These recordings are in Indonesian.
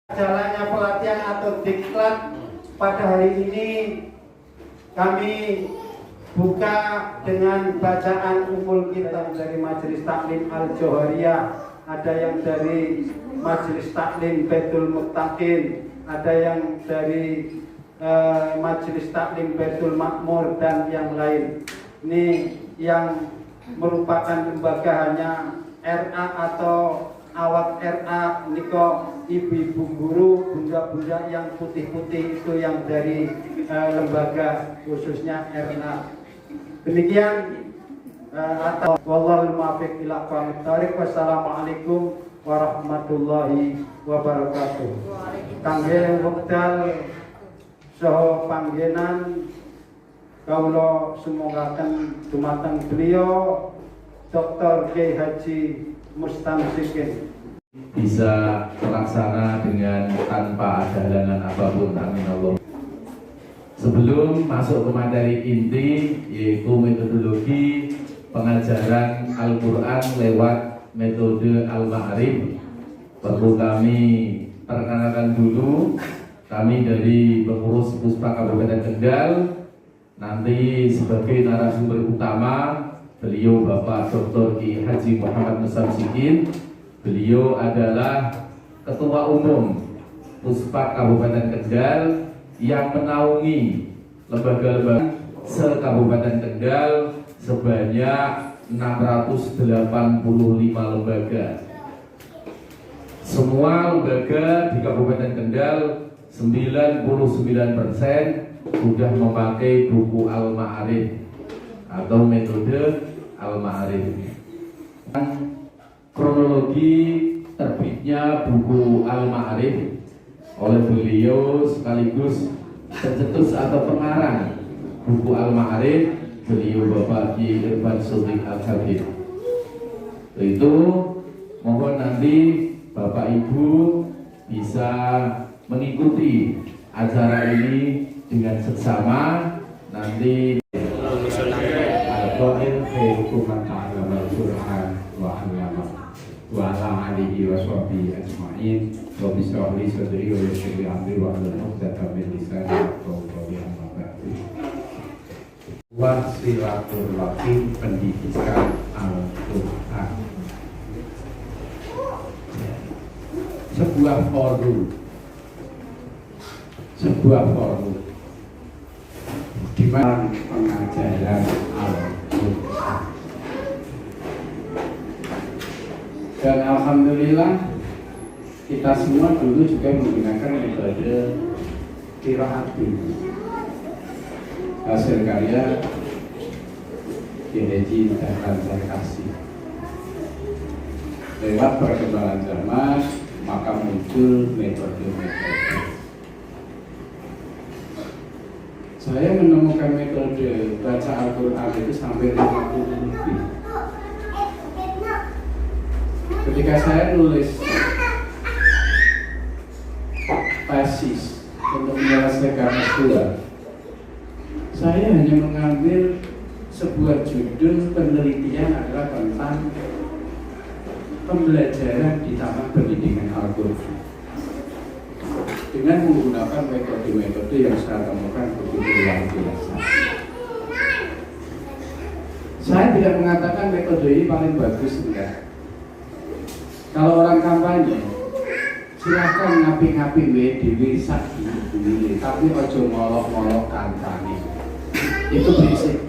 Jalannya pelatihan atau diklat pada hari ini kami buka dengan bacaan ummul kitab dari Majelis Taklim Al-Johariah, ada yang dari Majelis Taklim Baitul Muttaqin, ada yang dari Majelis Taklim Baitul Makmur dan yang lain. Ini yang merupakan lembaga hanya RA atau awak RA niko ibu-ibu guru, bunda-bunda yang putih-putih itu yang dari lembaga khususnya RA. Demikian atau wallahul muwaffiq ila aqwamit thoriq. Wassalamualaikum warahmatullahi wabarakatuh. Kangge wekdal saha panggenan kawula sumogaken dumateng beliau Dr. Kiai Haji Mustamsikin bisa terlaksana dengan tanpa ada halangan apapun, amin Allah. Sebelum masuk ke materi inti, yaitu metodologi pengajaran Al-Quran lewat metode Al-Ma'arif, perlu kami perkenalkan dulu. Kami dari pengurus Puspa Kabupaten Kendal, nanti sebagai narasumber utama beliau Bapak Dr. Kiai Haji Muhammad Mustamsikin. Beliau adalah Ketua Umum Puspa Kabupaten Kendal yang menaungi lembaga-lembaga se-Kabupaten Kendal sebanyak 685 lembaga. Semua lembaga di Kabupaten Kendal 99% sudah memakai buku Al-Ma'arif atau metode Al-Ma'arif. Kronologi terbitnya buku Al-Ma'arif oleh beliau sekaligus pencetus atau pengarang buku Al-Ma'arif, beliau Bapak Kiai Irfan Shodiq Al-Habib. Itu mohon nanti Bapak Ibu bisa mengikuti acara ini dengan seksama. Nanti Al-Qail khairukum ta'allama al-Qur'an wa 'allama wa ala alihi wa sahbihi ajma'in. Wa bishrah li sadri wa yassir li amri wa hlul 'uqdatam min lisani yafqahu qawli. Amma ba'du. Wasilaturrahim pendidikan Al-Qur'an. Sebuah forum di mana pengajaran Al-Qur'an. Dan alhamdulillah kita semua dulu juga menggunakan metode qiraat. Hasil karya Kiai Haji Dahlan Sarkasi. Lewat perkembangan zaman maka muncul metode-metode. Saya menemukan metode baca Al-Quran itu sampai 50 lebih. Ketika saya nulis tesis untuk menyelesaikan S2, saya hanya mengambil sebuah judul penelitian adalah tentang pembelajaran di taman pendidikan Al-Quran dengan menggunakan metode-metode yang saya temukan begitu luar biasa. Saya tidak mengatakan metode ini paling bagus, enggak. Kalau orang kampanye, silahkan ngapi-ngapi dewi sakti, tapi ojo ngolok-ngolok kampanye. Itu prinsip.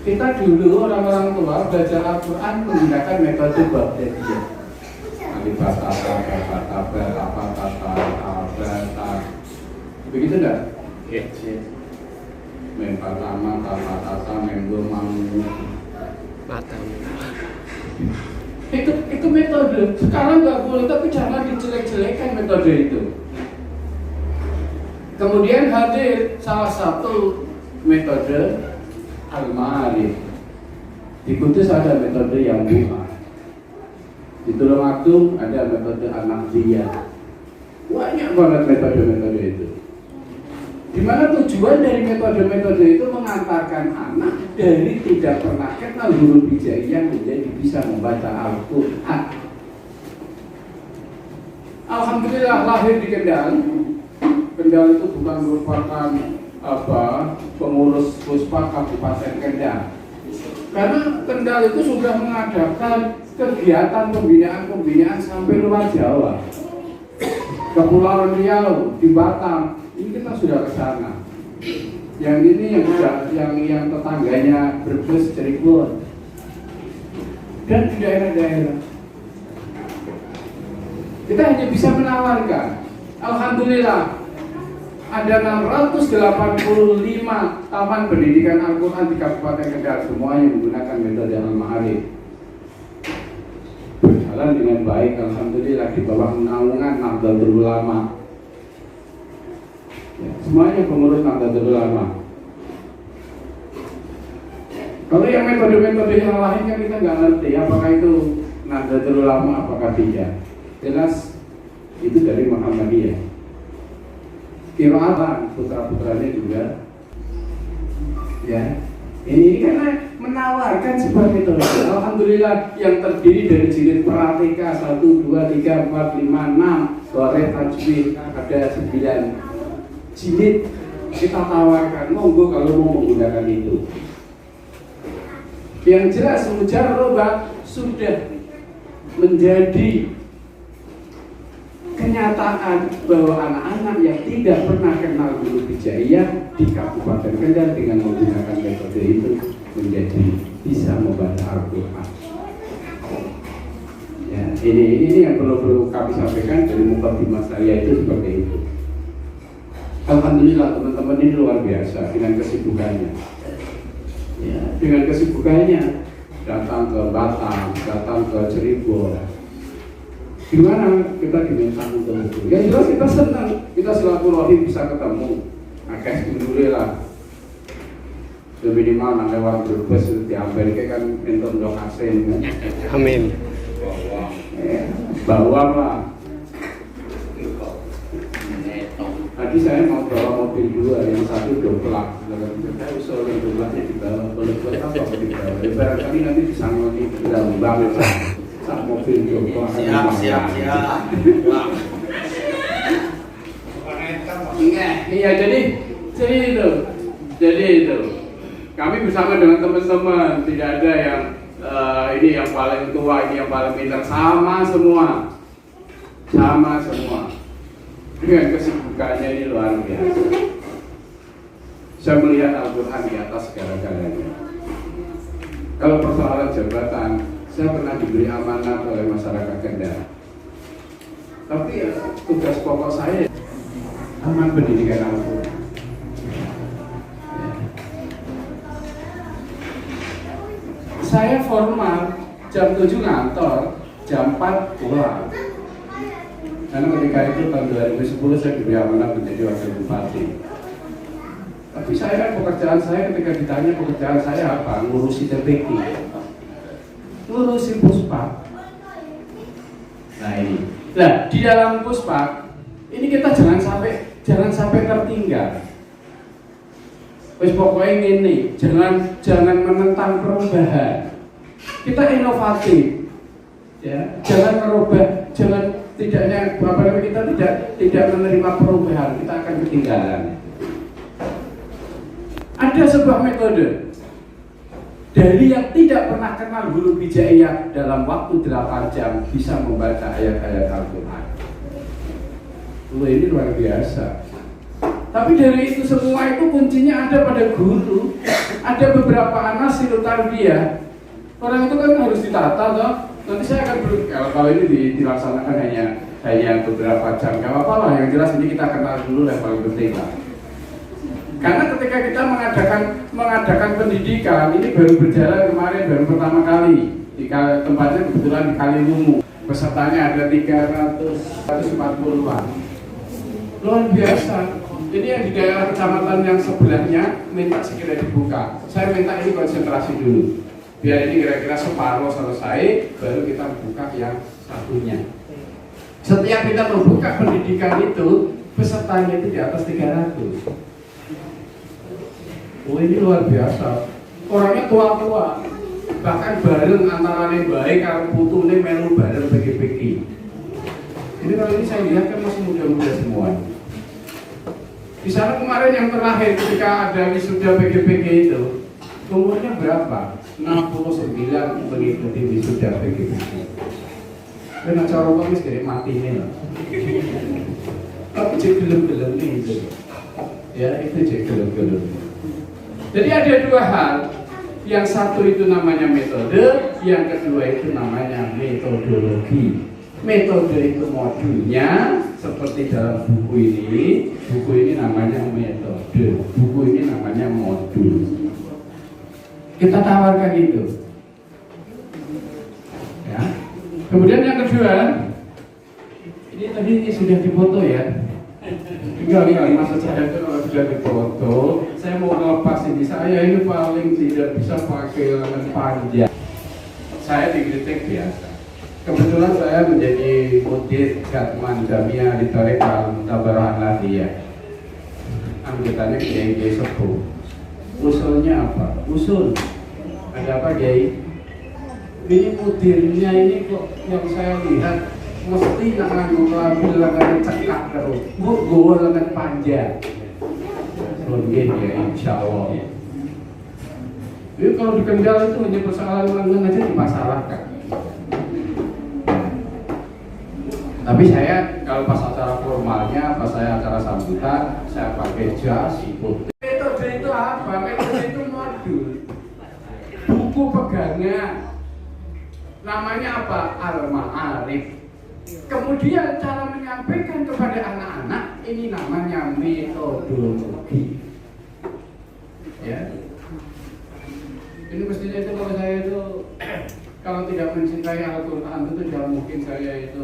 Kita dulu orang-orang tua belajar Al-Quran menggunakan metode Baghdadiyah. Begitu enggak? Mem pertama tata mem itu metode. Sekarang nggak boleh, tapi jangan dijelek-jelekan metode itu. Kemudian hadir salah satu metode Al-Ma'arif. Di Kudus ada metode yang buka. Di Tulungagung ada metode Al-Naqdiyah. Banyak banget metode-metode itu. Di mana tujuan dari metode-metode itu mengantarkan anak dari tidak pernah kenal huruf hijaiyah menjadi bisa membaca Al-Quran. alhamdulillah lahir di Kendal. Kendal itu bukan merupakan pengurus Puspa Kabupaten Kendal. Karena Kendal itu sudah mengadakan kegiatan pembinaan sampai luar Jawa. Kepulauan Riau, di Batam, ini kita sudah ke sana. Yang ini yang tetangganya Brebes, Cirebon, dan di daerah-daerah. Kita hanya bisa menawarkan. Alhamdulillah ada 685 taman pendidikan Al-Quran di Kabupaten Kendal, semuanya menggunakan metode Al-Ma'arif. Berjalan dengan baik, alhamdulillah, di bawah naungan Nahdlatul Ulama. Ya, semuanya pengurus Nahdlatul Ulama. Kalau yang metode-metode yang lain kan kita nggak ngerti apakah itu Nahdlatul Ulama apakah tidak. Jelas itu dari Muhammadiyah. Kiraatan putra-putranya juga. Ya, ini karena menawarkan sebuah metode. Alhamdulillah yang terdiri dari jilid Prateka 1, 2, 3, 4, 5, 6, Qoreh Tajwid, ada 9 jilid kita tawarkan. Monggo kalau mau menggunakan itu. Yang jelas Mujarrobah sudah menjadi kenyataan bahwa anak-anak yang tidak pernah kenal huruf hijaiyah di Kabupaten Kendal dengan menggunakan metode itu menjadi bisa membaca Al-Quran. Ya, ini yang perlu kami sampaikan dari mukadimah saya itu seperti itu. Alhamdulillah teman-teman ini luar biasa dengan kesibukannya. Ya, dengan kesibukannya datang ke Batam, datang ke Cirebon. Gimana kita diminta untuk itu? Ya jelas kita senang, kita silaturahim bisa ketemu. Agak alhamdulillah. Minimal nang lewat Brebes di Amerika kan enton dok asen kan. Amin. Bawa lah. Tadi saya mau bawa mobil dua, yang satu doblak. Saya usul yang dobraknya dibawa, boleh buat apa dibawa? Barangkali nanti disangkut di dalam banget. Saat mobil doblak. Siap. Iya, jadi itu. Kami bersama dengan teman-teman, tidak ada yang ini yang paling tua, ini yang paling pintar, sama semua. Dengan kesibukannya ini luar biasa. Saya melihat Al-Quran di atas segala-galanya. Kalau persoalan jabatan, saya pernah diberi amanat oleh masyarakat Kendal. Tapi ya, tugas pokok saya aman pendidikan Al-Quran. Saya formal jam 7 ngantor, jam 4 pulang. Karena ketika itu tahun 2010 saya diberi amanah menjadi wakil bupati. Tapi pekerjaan saya ketika ditanya pekerjaan saya apa? Ngurusi TPQ, ngurusi Puspa. Nah ini. Nah di dalam Puspa ini kita jangan sampai tertinggal. Wes pokoknya ini jangan menentang perubahan. Kita inovatif, ya. Jangan merubah, kita tidak menerima perubahan, kita akan ketinggalan. Ada sebuah metode dari yang tidak pernah kenal huruf hijaiyah dalam waktu 8 jam bisa membaca ayat-ayat Al-Quran. Ini luar biasa. Tapi dari itu semua itu kuncinya ada pada guru. Ada beberapa anak silutarbiyah. Orang itu kan harus ditata toh. Nanti saya akan kalau ini dilaksanakan hanya beberapa jam, nggak apa-apa lah. Yang jelas ini kita kenal dulu level penting lah. Karena ketika kita mengadakan pendidikan ini baru berjalan kemarin, baru pertama kali di tempatnya kebetulan di Kaliwungu. Pesertanya ada 340-an. Luar biasa. Ini yang di daerah kecamatan yang sebelahnya minta segera dibuka. Saya minta ini konsentrasi dulu. Biar ini kira-kira separuh selesai, baru kita buka yang satunya. Setiap kita membuka pendidikan itu, pesertanya itu di atas 300. Oh ini luar biasa. Orangnya tua-tua, bahkan bareng antara baik kalau putune melu bareng pegi-pegi. Ini kalau ini saya lihat kan masih muda-muda semua. Di sana kemarin yang terakhir ketika ada wisuda PGPG itu, umurnya berapa? 69 mengikuti wisuda PGPG. Karena cara wis dari mati ini loh. Tapi cek gelem-gelem nih itu. Ya, itu cek gelem-gelem. Jadi ada dua hal. Yang satu itu namanya metode, yang kedua itu namanya metodologi. Metode itu modulnya, seperti dalam buku ini namanya metode, buku ini namanya modul. Kita tawarkan itu. Ya. Kemudian yang kedua, ini tadi sudah difoto ya. Enggak, maksud saya itu kalau sudah difoto, saya mau ngelepas ini. Saya ini paling tidak bisa pakai lengan panjang. Saya dikritik biasa. Kebetulan saya menjadi mudir Gatman Jamia di Tarik Al-Mutabarah Lahdiyah. Anggotanya Kiai Sepuh. Usulnya apa? Usul. Ada apa Kiai? Ini mudirnya ini kok yang saya lihat mesti nganggo lengan cekak terus. Gue lengan panjang. Mungkin ya insya Allah. Jadi kalau di Kendal itu hanya persoalan lengan aja dimasalahkan. Tapi saya kalau pas acara formalnya, pas saya acara sambutan, saya pakai jas, putih. Metode itu apa? Metode itu modul. Buku pegangan. Namanya apa? Al-Ma'arif. Kemudian cara menyampaikan kepada anak-anak ini namanya metodologi. Ya. Ini mestinya itu kalau saya itu kalau tidak mencintai Al-Quran itu tidak mungkin saya itu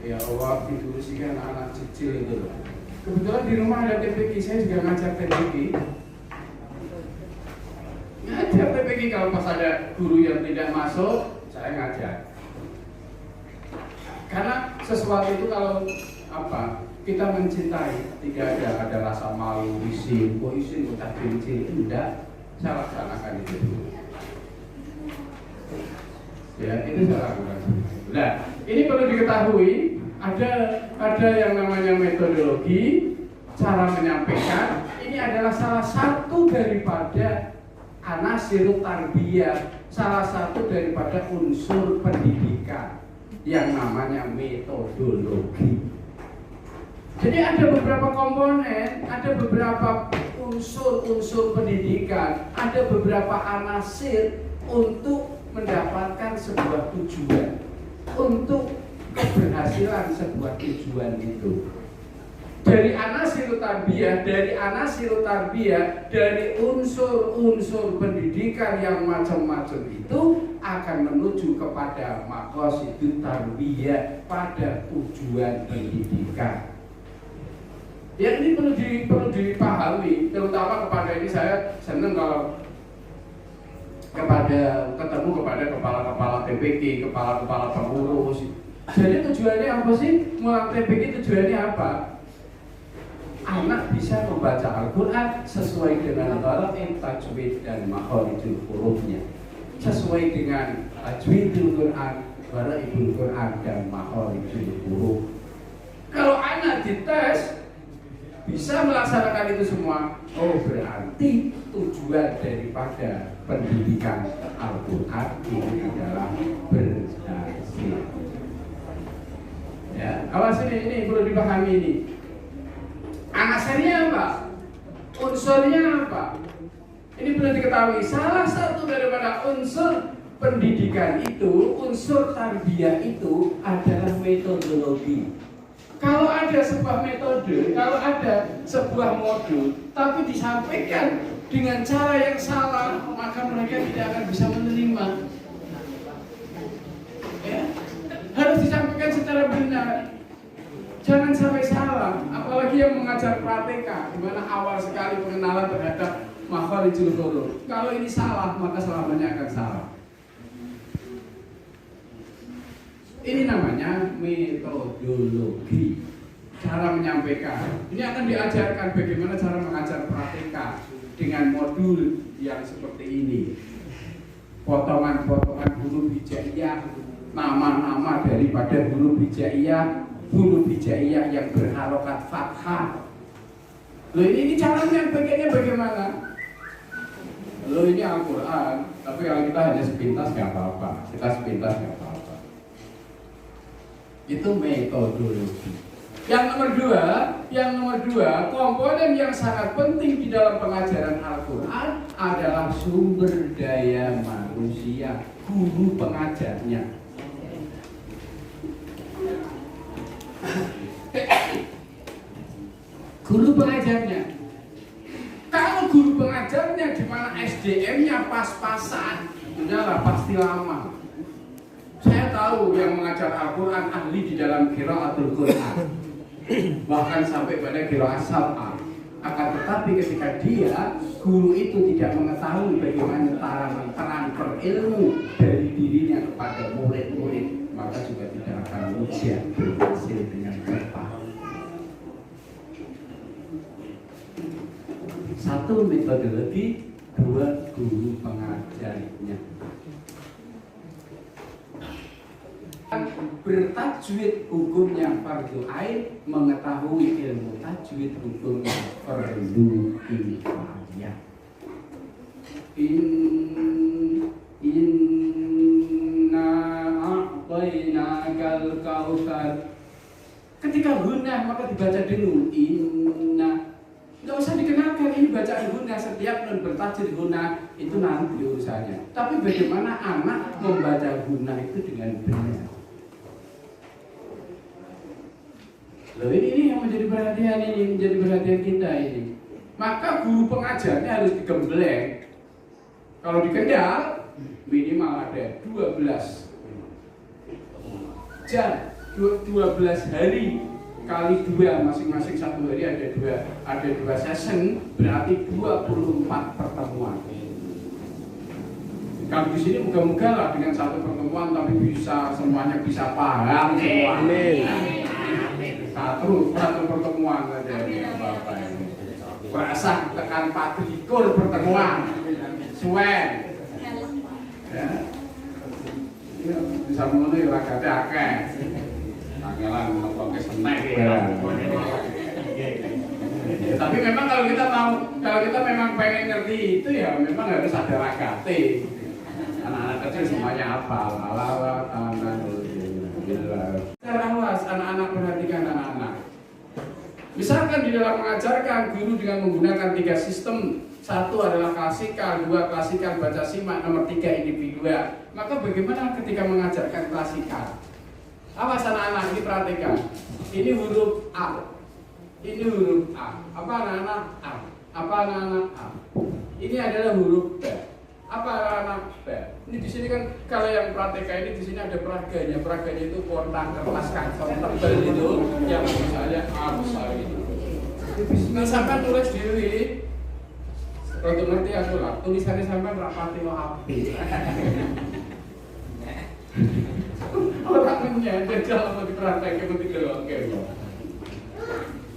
ya Allah diurusikan anak kecil itu. Kebetulan di rumah ada TPQ, saya juga ngajar TPQ. Ngajar TPQ kalau pas ada guru yang tidak masuk, saya ngajar. Karena sesuatu itu kalau apa kita mencintai tidak ada rasa malu, isin, tak benci, tidak. Saya laksanakan itu dulu. Ya, ini saya lakukan. Nah, ini perlu diketahui ada yang namanya metodologi, cara menyampaikan. Ini adalah salah satu daripada anasir tarbiyah, salah satu daripada unsur pendidikan yang namanya metodologi. Jadi ada beberapa komponen, ada beberapa unsur-unsur pendidikan, ada beberapa anasir untuk mendapatkan sebuah tujuan, untuk keberhasilan sebuah tujuan itu. Dari anasir tarbiyah, dari unsur-unsur pendidikan yang macam-macam itu akan menuju kepada maqasidut tarbiyah, pada tujuan pendidikan. Ya ini perlu dipahami, terutama kepada ini saya senang kalau ketemu kepada kepala-kepala TPQ, kepala-kepala pengurus. Jadi tujuannya apa sih? Mulang TPQ tujuannya apa? Anak bisa membaca Al-Quran sesuai dengan ghara'ib, tajwid dan makharijul hurufnya. Sesuai dengan tajwidul Quran, ghara'ibul Quran dan makharijul huruf. Kalau anak dites bisa melaksanakan itu semua, oh berarti tujuan daripada pendidikan Al-Quran ini adalah berhasil. Ya, awas ini perlu dipahami ini. Anasirnya apa? Unsurnya apa? Ini perlu diketahui. Salah satu daripada unsur pendidikan itu, unsur tarbiyah itu adalah metodologi. Kalau ada sebuah metode, kalau ada sebuah modul, tapi disampaikan dengan cara yang salah, maka mereka tidak akan bisa menerima. Ya, harus disampaikan secara benar. Jangan sampai salah, apalagi yang mengajar prateka, di mana awal sekali pengenalan terhadap makharijul huruf. Kalau ini salah, maka selamanya akan salah. Ini namanya metodologi, cara menyampaikan. Ini akan diajarkan bagaimana cara mengajar prateka dengan modul yang seperti ini. Potongan-potongan huruf hijaiyah, nama-nama daripada huruf hijaiyah yang berharokat fathah. Loh ini caranya bagiannya bagaimana? Loh ini Al-Quran, tapi kalau kita hanya sepintas nggak apa-apa, Itu metodologi. Yang nomor dua, komponen yang sangat penting di dalam pengajaran Al-Quran adalah sumber daya manusia, guru pengajarnya. Guru pengajarnya. Kalau guru pengajarnya di mana SDM-nya pas-pasan, udahlah pasti lama. Saya tahu yang mengajar Al-Quran ahli di dalam qiraatul Quran, bahkan sampai pada qiraat sab'ah. Akan tetapi ketika guru itu tidak mengetahui bagaimana cara mentransfer ilmu dari dirinya kepada murid-murid, maka juga tidak akan mudah berhasil dengan cepat. Satu metodologi, dua guru pengajarnya. Bertajwid hukumnya fardu ain, mengetahui ilmu tajwid hukumnya fardu kifayah. Inna a'tainakal kautsar. Ketika gunnah maka dibaca dulu inna. Nggak usah dikenalkan, ini bacaan gunnah, setiap non bertajwid gunnah itu nanti urusannya. Tapi bagaimana anak membaca gunnah itu dengan benar? Loh ini yang menjadi perhatian kita ini. Maka guru pengajarnya harus digembleng. Kalau di Kendal minimal ada 12 jam, 12 hari kali 2, masing-masing satu hari ada dua session, berarti 24 pertemuan. Kalau di sini moga-moga lah dengan satu pertemuan tapi semuanya bisa paham semua. Satu pertemuan saja Bapak ini. Berasa tekan 4 pertemuan. Suwen. Ya. Ya, bisa memenuhi ragate akeh. Kangelan nongkrong senek ya. Tapi memang kalau kita memang pengen ngerti itu ya memang harus ada ragate. Anak-anak kecil semuanya hafal. Alawat tangan secara luas, anak-anak perhatikan anak-anak. Misalkan di dalam mengajarkan, guru dengan menggunakan 3 sistem. 1 adalah klasikal, 2 klasikal baca simak, nomor 3 individual. Maka bagaimana ketika mengajarkan klasikal? Awas anak-anak, ini perhatikan. Ini huruf A. Ini huruf A. Apa anak-anak? A. Apa anak-anak? A. Ini adalah huruf B. Apa anak-anak B? Ini di sini kan kalau yang praktek ini di sini ada peraganya. Peraganya itu kotak kertas kantong tebal itu yang misalnya A besar itu. Nah sampai tulis diri. Kalau ngerti aku lah. Tulisannya sampai rapati lo api. Orangnya jajal mau dipraktekin begitu oke.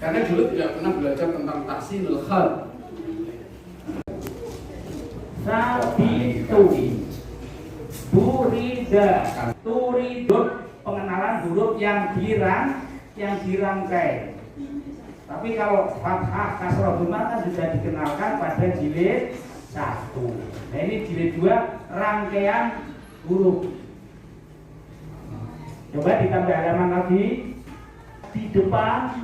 Karena dulu tidak pernah belajar tentang tahsinul khat. Sabitu Turida Turidut, pengenalan huruf yang dirangkai. Tapi kalau fathah kasroh dhammah kan sudah dikenalkan pada jilid 1. Nah ini jilid 2 rangkaian huruf. Coba ditambah halaman lagi. Di depan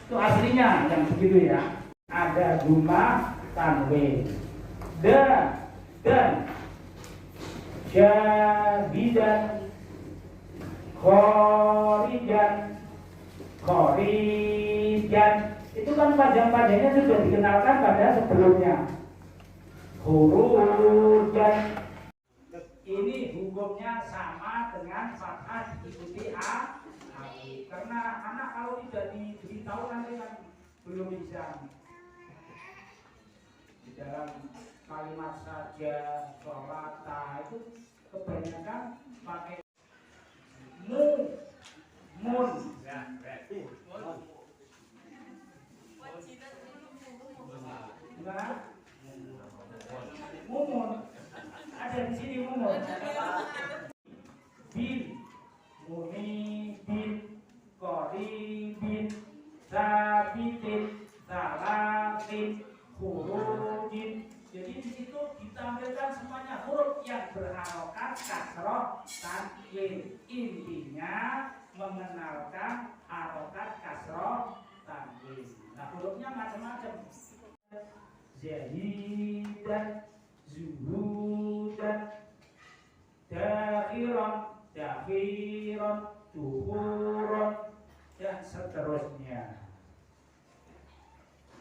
itu aslinya yang begitu ya. Ada dhammah tanwin. Dan syahidan khorijan itu kan panjang-panjangnya sudah dikenalkan pada sebelumnya. Hurujan ini hukumnya sama dengan fathah diikuti a. Karena anak kalau tidak diberitahu nanti kan belum bisa. Di dalam kalimat saja, sholata itu kebanyakan pakai mun. Gimana? Mumun. Ada di sini mumun. Bil. berharokat kasroh tanwin. Intinya mengenalkan harokat kasroh tanwin. Nah, hurufnya macam-macam. Zahidan, zuhudan, dakhiron, duhuron, dan seterusnya.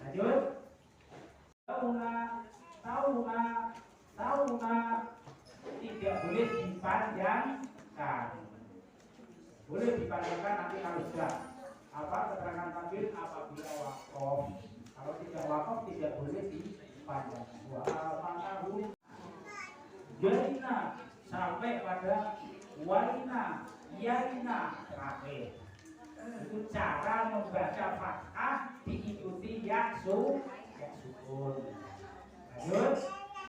Lanjut. Tauna tidak boleh dipanjangkan. Boleh dipanjangkan nanti kalau sudah keterangan tampil apabila wakof. Kalau tidak wakof tidak boleh dipanjangkan. Yaina sampai pada waina, yaina terakhir. Itu cara membaca fathah diikuti ya